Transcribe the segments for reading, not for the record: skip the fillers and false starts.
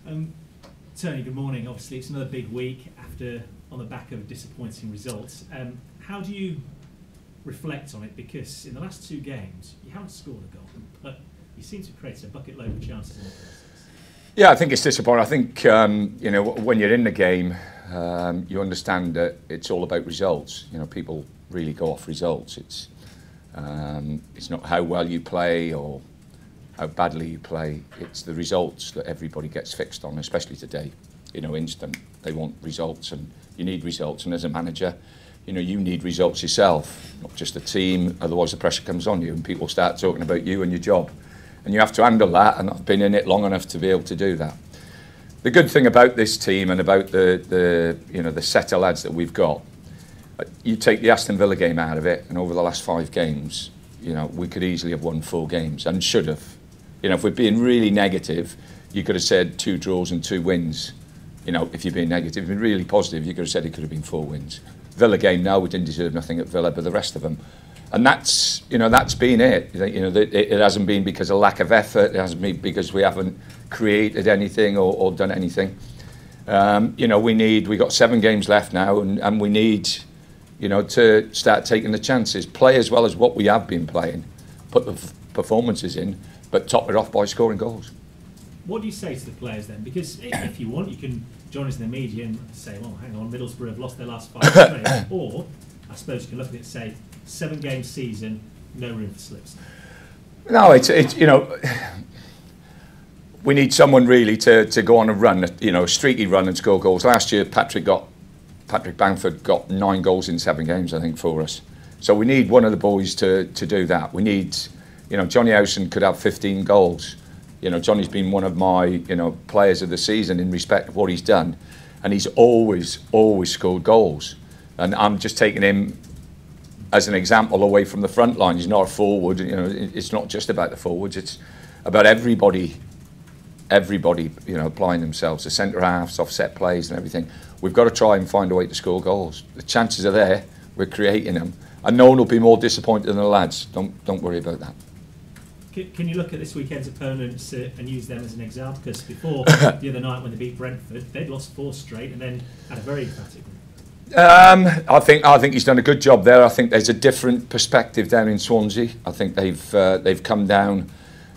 Tony, good morning. Obviously, it's another big week on the back of disappointing results. How do you reflect on it? Because in the last two games, you haven't scored a goal, but you seem to have created a bucket load of chances in the process. Yeah, I think it's disappointing. I think when you're in the game, you understand that it's all about results. People really go off results. It's not how well you play or how badly you play. It's the results that everybody gets fixed on, especially today. Instant. They want results, and you need results. And as a manager, you need results yourself, not just the team. Otherwise, the pressure comes on you, and people start talking about you and your job. And you have to handle that, and I've been in it long enough to be able to do that. The good thing about this team and about the set of lads that we've got, you take the Aston Villa game out of it, and over the last 5 games, we could easily have won 4 games and should have. If we're being really negative, you could have said 2 draws and 2 wins. If you're being negative, if you're really positive, you could have said it could have been 4 wins. Villa game, no, we didn't deserve nothing at Villa, but the rest of them. And that's been it. It hasn't been because of lack of effort. It hasn't been because we haven't created anything or done anything. We got 7 games left now, and we need, to start taking the chances, play as well as what we have been playing, put the performances in, but top it off by scoring goals. What do you say to the players then? Because if you want, you can join us in the media and say, well, hang on, Middlesbrough have lost their last 5 straight. Or, I suppose you can look at it and say, 7-game season, no room for slips. No, we need someone really to go on a run, a streaky run and score goals. Last year, Patrick Bamford got 9 goals in 7 games, I think, for us. So we need one of the boys to do that. We need, Johnny Howson could have 15 goals. Johnny's been one of my, players of the season in respect of what he's done, and he's always scored goals. And I'm just taking him as an example away from the front line. He's not a forward. It's not just about the forwards. It's about everybody, applying themselves. The centre halves, offset plays, and everything. We've got to try and find a way to score goals. The chances are there. We're creating them, and no one will be more disappointed than the lads. Don't worry about that. Can you look at this weekend's opponents and use them as an example? Because before the other night when they beat Brentford, they'd lost 4 straight and then had a very emphatic one. I think he's done a good job there. I think there's a different perspective down in Swansea. I think they've come down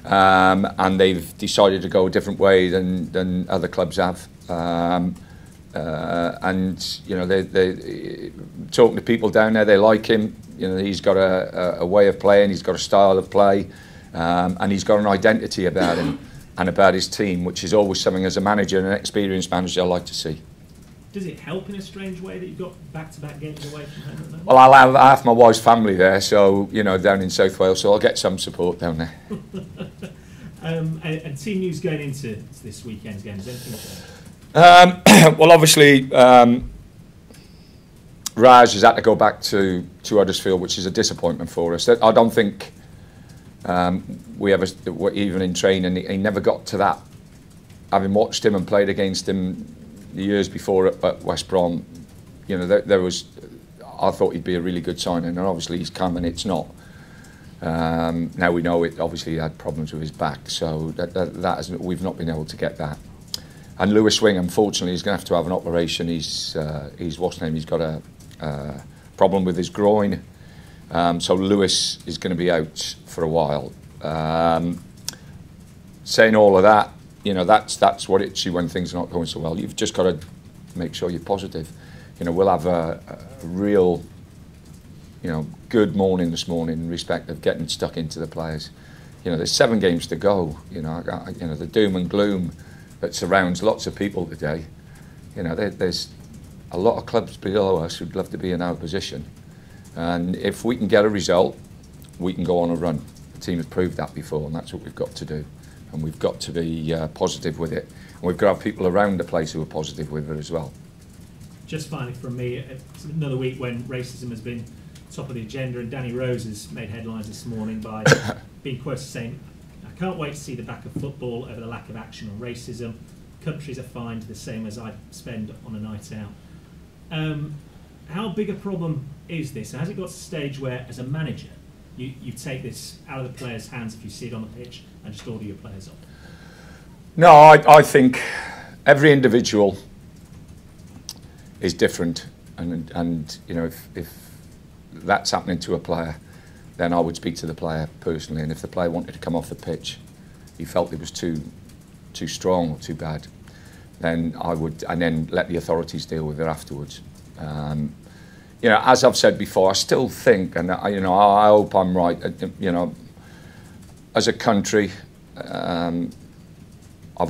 and they've decided to go a different way than other clubs have. And they talking to people down there, they like him. He's got a way of playing. He's got a style of play. And he's got an identity about him and about his team, which is always something as a manager and an experienced manager I like to see. Does it help in a strange way that you've got back-to-back games away from home at the moment? Well, I have my wife's family there, so down in South Wales, so I'll get some support down there. And team news going into this weekend's game, is anything changed? Well, obviously, Raj has had to go back to Huddersfield, which is a disappointment for us. I don't think we ever, even in training, he never got to that. Having watched him and played against him the years before at West Brom, there was, I thought he'd be a really good signing, and obviously he's come and it's not. Now we know it. Obviously, he had problems with his back, so we've not been able to get that. And Lewis Swing, unfortunately, is going to have an operation. He's what's his name? He's got a problem with his groin. So Lewis is going to be out for a while. Saying all of that, that's what it's you when things are not going so well. You've just got to make sure you're positive. We'll have a real, good morning this morning in respect of getting stuck into the players. There's 7 games to go. The doom and gloom that surrounds lots of people today. There's a lot of clubs below us who'd love to be in our position. And if we can get a result, we can go on a run. The team has proved that before, and that's what we've got to do. And we've got to be positive with it. And we've got to have people around the place who are positive with it as well. Just finally from me, it's another week when racism has been top of the agenda, and Danny Rose has made headlines this morning by being quoted saying, "I can't wait to see the back of football over the lack of action on racism. Countries are fined the same as I spend on a night out." How big a problem is this? Has it got to a stage where, as a manager, you take this out of the players' hands if you see it on the pitch and just order your players off? No, I think every individual is different, and you know, if that's happening to a player, then I would speak to the player personally, and if the player wanted to come off the pitch, he felt it was too strong or too bad, then I would, and then let the authorities deal with it afterwards. You know, as I've said before, I still think, and you know, I hope I'm right. You know, as a country, I've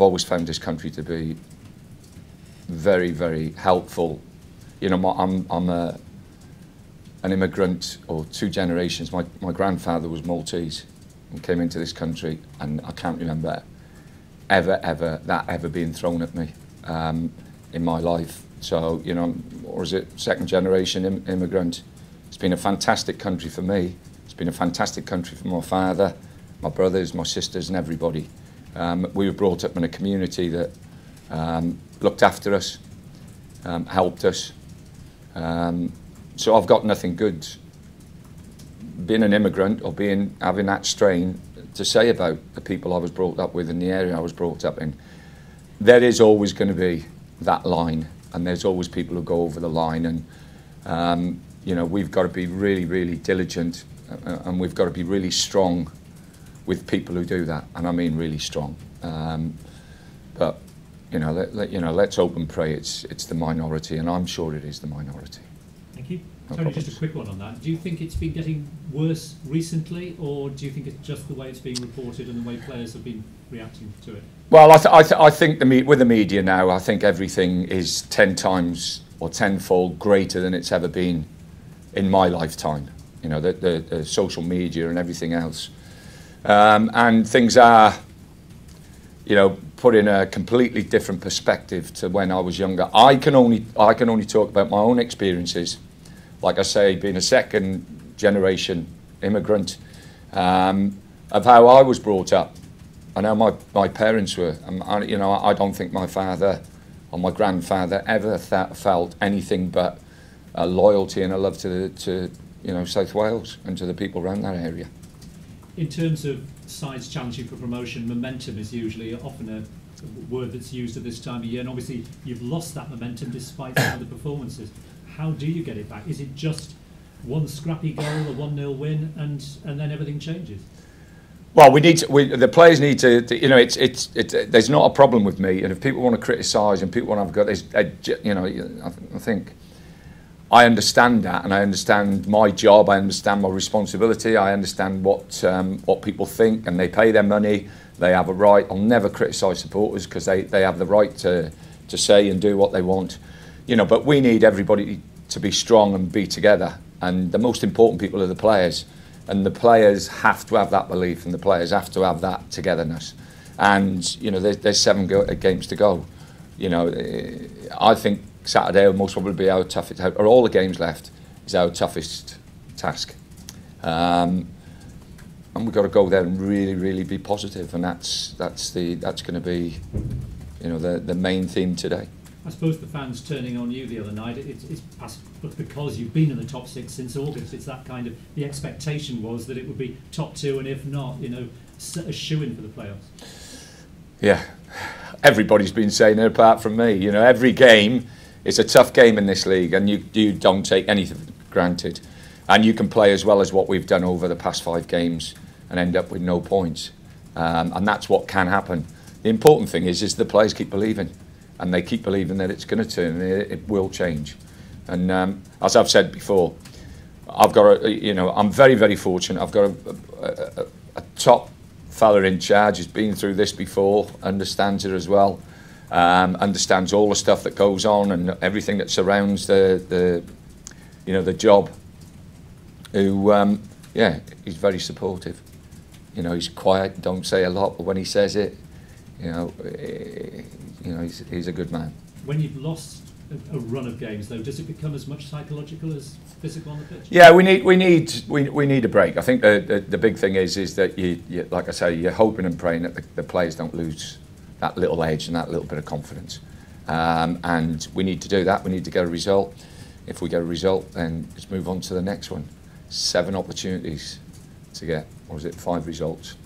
always found this country to be very, very helpful. You know, I'm an immigrant, or 2 generations. My grandfather was Maltese and came into this country, and I can't remember ever being thrown at me in my life. So, you know, or is it 2nd generation immigrant? It's been a fantastic country for me. It's been a fantastic country for my father, my brothers, my sisters, and everybody. We were brought up in a community that looked after us, helped us. So I've got nothing good, being an immigrant or having that strain, to say about the people I was brought up with in the area I was brought up in. There is always going to be that line, and there's always people who go over the line, and you know, we've got to be really, really diligent, and we've got to be really strong with people who do that, and I mean really strong. But you know, let's hope and pray it's the minority, and I'm sure it is the minority. Thank you. No Tony, problems. just a quick one on that. Do you think it's been getting worse recently, or do you think it's just the way it's being reported and the way players have been reacting to it? Well, I think with the media now, I think everything is 10 times or tenfold greater than it's ever been in my lifetime. You know, the social media and everything else, and things are, you know, put in a completely different perspective to when I was younger. I can only talk about my own experiences. Like I say, being a 2nd generation immigrant, of how I was brought up. I know my parents were. You know, I don't think my father or my grandfather ever felt anything but a loyalty and a love to you know, South Wales and to the people around that area. In terms of sides challenging for promotion, momentum is usually often a word that's used at this time of year, and obviously you've lost that momentum despite some of the performances. How do you get it back? Is it just one scrappy goal, a 1-0 win, and then everything changes? Well, the players need to you know, there's not a problem with me, and if people want to criticise and people want to have got, you know, I think I understand that, and I understand my job, I understand my responsibility, I understand what people think, and they pay their money, they have a right. I'll never criticise supporters because they have the right to say and do what they want. You know, but we need everybody to be strong and be together, and the most important people are the players, and the players have to have that belief, and the players have to have that togetherness. And you know, there's 7 games to go. You know, I think Saturday will most probably be our toughest, or all the games left is our toughest task. And we've got to go there and really, really be positive, and that's going to be, you know, the main theme today. I suppose the fans turning on you the other night, it's because you've been in the top 6 since August. It's that kind of, the expectation was that it would be top 2, and if not, you know, a shoo-in for the playoffs. Yeah, everybody's been saying it apart from me. You know, every game is a tough game in this league, and you don't take anything for granted, and you can play as well as what we've done over the past 5 games and end up with no points, and that's what can happen. The important thing is the players keep believing. And they keep believing that it's going to turn, and it will change. And as I've said before, I've got you know, I'm very, very fortunate. I've got a top fella in charge who's been through this before, understands it as well, understands all the stuff that goes on and everything that surrounds the you know, the job. Who yeah, he's very supportive. You know, he's quiet, don't say a lot, but when he says it, you know, he's a good man. When you've lost a run of games, though, does it become as much psychological as physical on the pitch? Yeah, we need a break. I think the big thing is that you, like I say, you're hoping and praying that the players don't lose that little edge and that little bit of confidence. And we need to do that. We need to get a result. If we get a result, then let's move on to the next one. 7 opportunities to get, or is it 5 results?